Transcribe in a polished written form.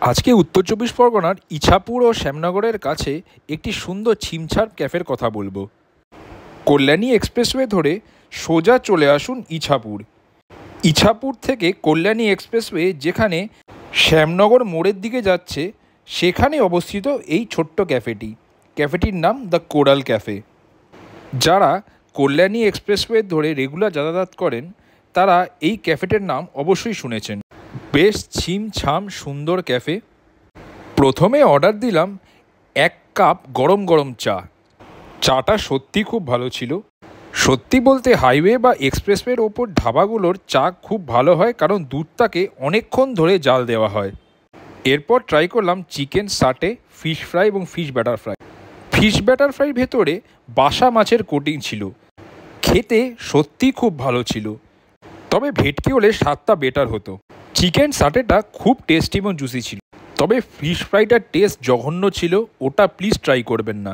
আজকে উত্তর চব্বিশ পরগনার ইছাপুর ও শ্যামনগরের কাছে একটি সুন্দর ছিমছাম ক্যাফের কথা বলবো। কল্যাণী এক্সপ্রেসওয়ে ধরে সোজা চলে আসুন ইছাপুর। ইছাপুর থেকে কল্যাণী এক্সপ্রেসওয়ে যেখানে শ্যামনগর মোড়ের দিকে যাচ্ছে সেখানে অবস্থিত এই ছোট্ট ক্যাফেটি। ক্যাফেটির নাম দ্য কোরাল ক্যাফে। যারা কল্যাণী এক্সপ্রেসওয়ে ধরে রেগুলার যাতায়াত করেন তারা এই ক্যাফেটির নাম অবশ্যই শুনেছেন। বেশ ছিমছাম সুন্দর ক্যাফে। প্রথমে অর্ডার দিলাম 1 কাপ গরম গরম চা। চাটা সত্যি খুব ভালো ছিল। সত্যি বলতে হাইওয়ে বা এক্সপ্রেসওয়ের ওপর ধাবাগুলোর চা খুব ভালো হয়, কারণ দুধটাকে অনেকক্ষণ ধরে জাল দেওয়া হয়। এরপর ট্রাই করলাম চিকেন সাটে, ফিশ ফ্রাই এবং fish batter fry. Fish batter fry ভেতরে বাসা মাছের কোটিং ছিল। খেতে সত্যি খুব ভালো ছিল, তবে ভেটকি হলে স্বাদটা বেটার হতো। চিকেন সাটেটা খুব টেস্টি এবং জুসি ছিল, তবে ফিশ ফ্রাইটার টেস্ট জঘন্য ছিল, ওটা প্লিজ ট্রাই করবেন না।